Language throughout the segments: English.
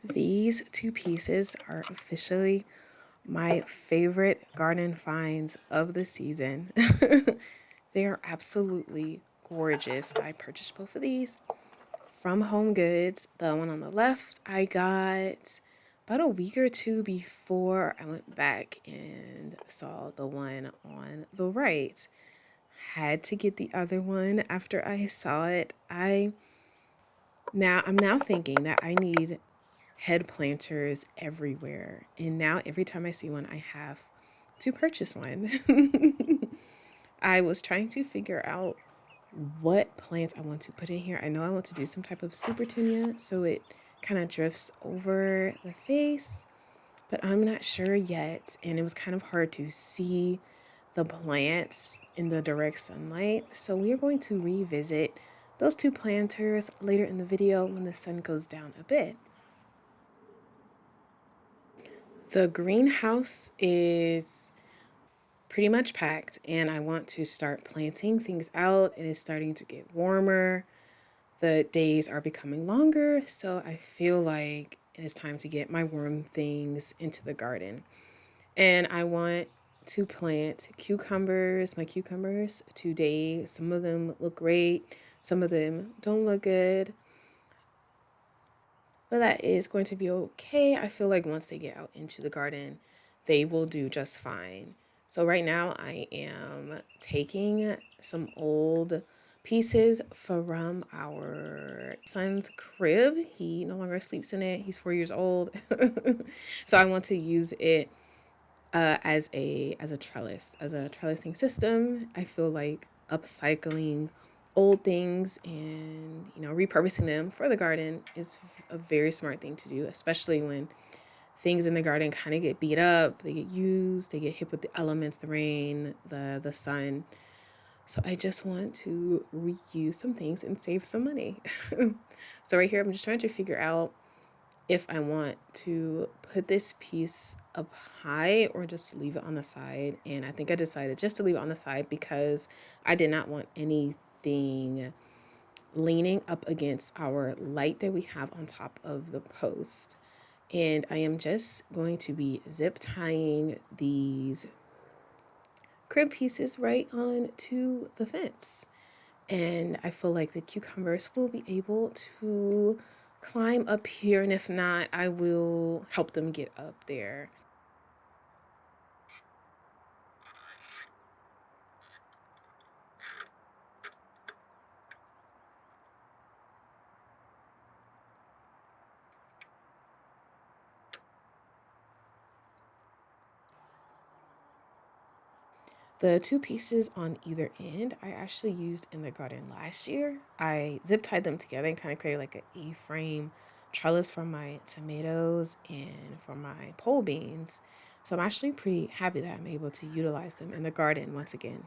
These two pieces are officially my favorite garden finds of the season. They are absolutely gorgeous. I purchased both of these from Home Goods. The one on the left I got about a week or two before I went back and saw the one on the right. Had to get the other one after I saw it. I'm now thinking that I need head planters everywhere. And now every time I see one, I have to purchase one. I was trying to figure out what plants I want to put in here. I know I want to do some type of super petunia so it kind of drifts over the face, but I'm not sure yet. And it was kind of hard to see the plants in the direct sunlight. So we are going to revisit those two planters later in the video when the sun goes down a bit. The greenhouse is pretty much packed and I want to start planting things out. It is starting to get warmer. The days are becoming longer, so I feel like it is time to get my warm things into the garden. And I want to plant cucumbers, my cucumbers today. Some of them look great, some of them don't look good, but that is going to be okay. I feel like once they get out into the garden, they will do just fine. So right now I am taking some old pieces from our son's crib. He no longer sleeps in it. He's 4 years old. So I want to use it as a trellis, as a trellising system. I feel like upcycling old things and repurposing them for the garden is a very smart thing to do, especially when things in the garden kind of get beat up, they get used, they get hit with the elements, the rain, the sun. So I just want to reuse some things and save some money. So right here I'm just trying to figure out if I want to put this piece up high or just leave it on the side. And I think I decided just to leave it on the side because I did not want anything leaning up against our light that we have on top of the post. And I am just going to be zip tying these crib pieces right on to the fence. And I feel like the cucumbers will be able to climb up here, and if not, I will help them get up there. The two pieces on either end I actually used in the garden last year. I zip tied them together and kind of created like an A-frame trellis for my tomatoes and for my pole beans. So I'm actually pretty happy that I'm able to utilize them in the garden once again.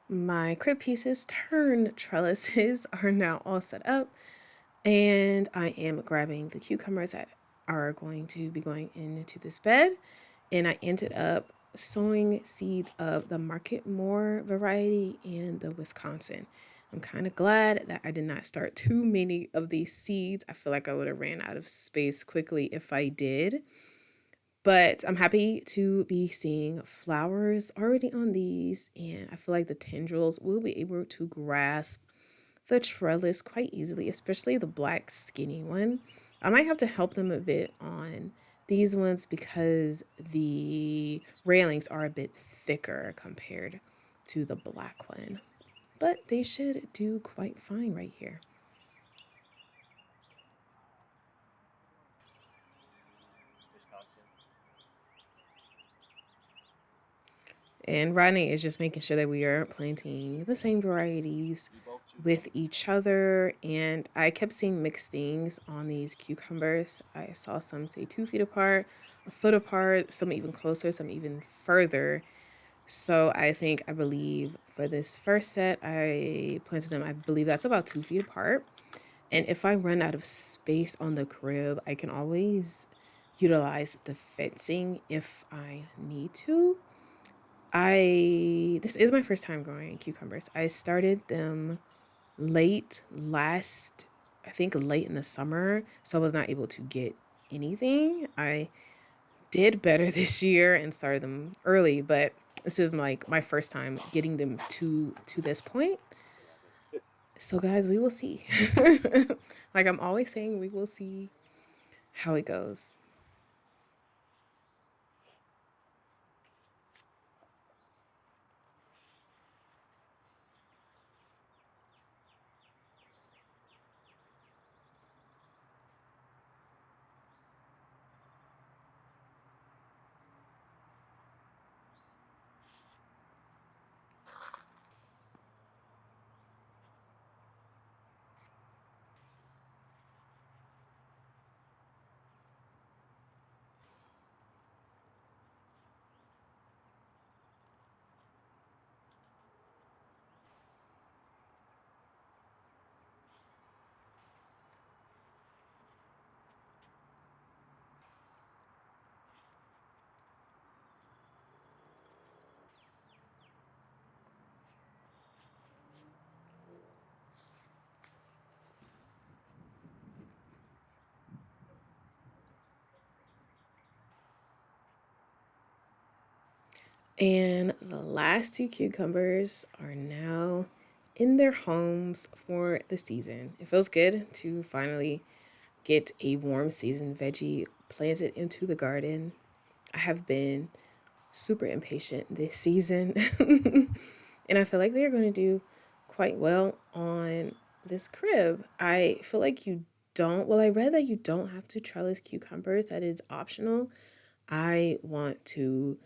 My crib pieces turned trellises are now all set up, and I am grabbing the cucumbers that are going to be going into this bed. And I ended up sowing seeds of the Market More variety and the Wisconsin. I'm kind of glad that I did not start too many of these seeds. I feel like I would have ran out of space quickly if I did. But I'm happy to be seeing flowers already on these, and I feel like the tendrils will be able to grasp the trellis quite easily, especially the black skinny one. I might have to help them a bit on these ones because the railings are a bit thicker compared to the black one. But they should do quite fine right here. And Rodney is just making sure that we are planting the same varieties with each other, and I kept seeing mixed things on these cucumbers. I saw some say 2 feet apart, a foot apart, some even closer, some even further. So I believe for this first set, I planted them, I believe that's about 2 feet apart. And if I run out of space on the crib, I can always utilize the fencing if I need to. This is my first time growing cucumbers. I started them late last, I think late in the summer, so I was not able to get anything. I did better this year and started them early, but this is like my first time getting them to this point. So guys, we will see. Like I'm always saying, we will see how it goes. And the last two cucumbers are now in their homes for the season. It feels good to finally get a warm season veggie planted into the garden. I have been super impatient this season. And I feel like they're going to do quite well on this crib. I feel like I read that you don't have to trellis cucumbers, that is optional. I want to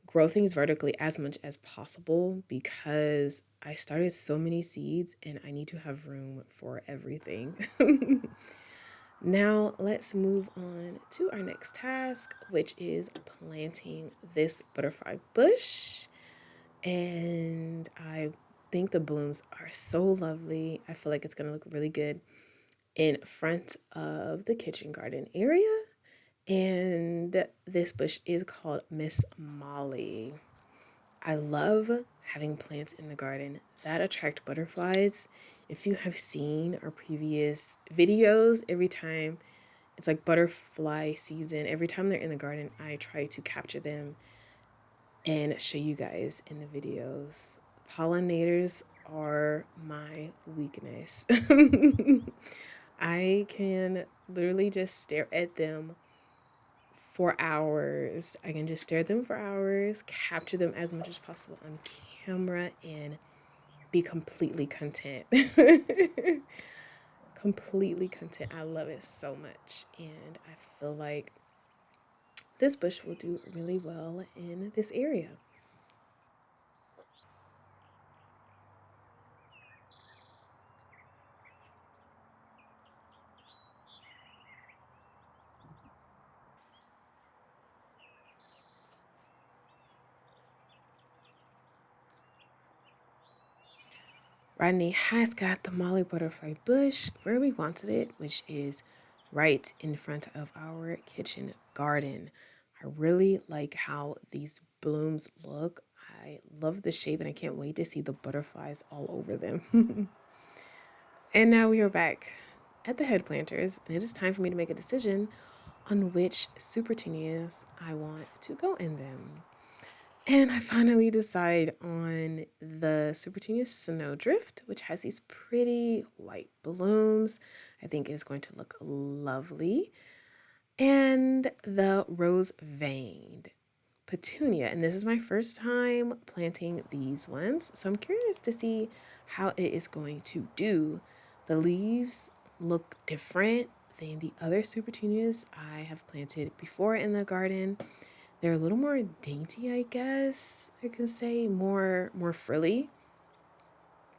grow things vertically as much as possible because I started so many seeds and I need to have room for everything. Now, let's move on to our next task, which is planting this butterfly bush. And I think the blooms are so lovely. I feel like it's going to look really good in front of the kitchen garden area. And this bush is called Miss Molly. I love having plants in the garden that attract butterflies. If you have seen our previous videos, every time it's like butterfly season, every time they're in the garden, I try to capture them and show you guys in the videos. Pollinators are my weakness. I can literally just stare at them for hours. I can just stare at them for hours, capture them as much as possible on camera, and be completely content. Completely content. I love it so much. And I feel like this bush will do really well in this area. Rodney has got the Molly butterfly bush where we wanted it, which is right in front of our kitchen garden. I really like how these blooms look. I love the shape and I can't wait to see the butterflies all over them. And now we are back at the head planters, and it is time for me to make a decision on which super petunias I want to go in them. And I finally decide on the Super Genius Snowdrift, which has these pretty white blooms. I think is going to look lovely. And the rose veined petunia. And this is my first time planting these ones. So I'm curious to see how it is going to do. The leaves look different than the other super petunias I have planted before in the garden. They're a little more dainty, I guess I can say, more frilly.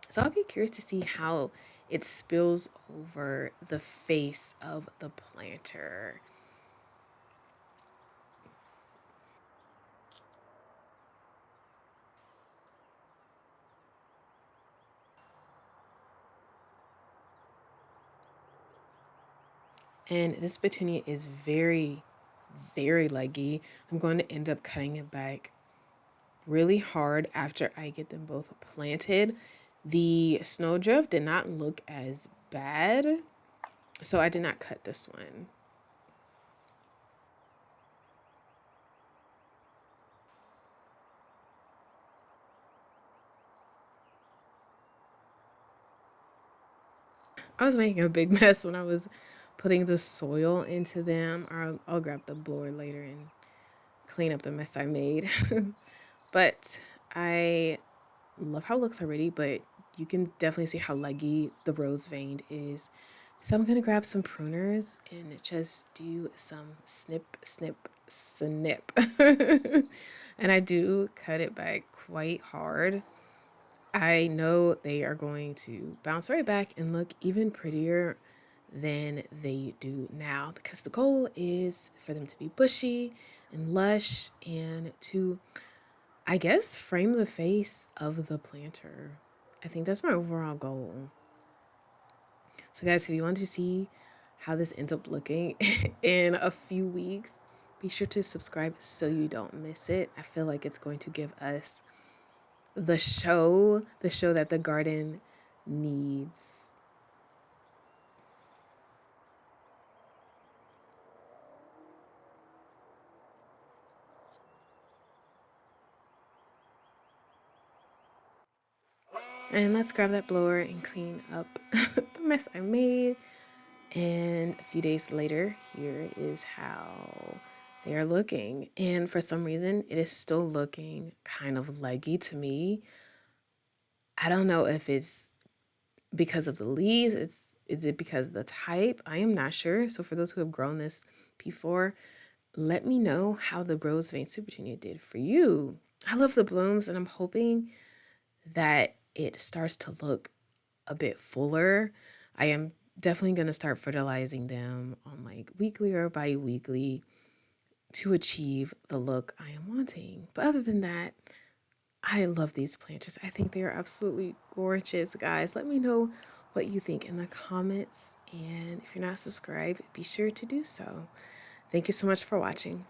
So I'll be curious to see how it spills over the face of the planter. And this petunia is very, very leggy. I'm going to end up cutting it back really hard after I get them both planted. The snowdrift did not look as bad, so I did not cut this one. I was making a big mess when I was putting the soil into them. I'll grab the blower later and clean up the mess I made. But I love how it looks already, but you can definitely see how leggy the rose veined is. So I'm gonna grab some pruners and just do some snip, snip, snip. And I do cut it back quite hard. I know they are going to bounce right back and look even prettier than they do now, because the goal is for them to be bushy and lush and to, I guess, frame the face of the planter. I think that's my overall goal. So, guys, if you want to see how this ends up looking in a few weeks, be sure to subscribe so you don't miss it. I feel like it's going to give us the show that the garden needs. And let's grab that blower and clean up the mess I made. And a few days later, here is how they are looking. And for some reason, it is still looking kind of leggy to me. I don't know if it's because of the leaves, is it because of the type? I am not sure. So for those who have grown this before, let me know how the rose vein super petunia did for you. I love the blooms and I'm hoping that it starts to look a bit fuller. I am definitely going to start fertilizing them on like weekly or bi-weekly to achieve the look I am wanting. But other than that, I love these planters. I think they are absolutely gorgeous, guys. Let me know what you think in the comments. And if you're not subscribed, be sure to do so. Thank you so much for watching.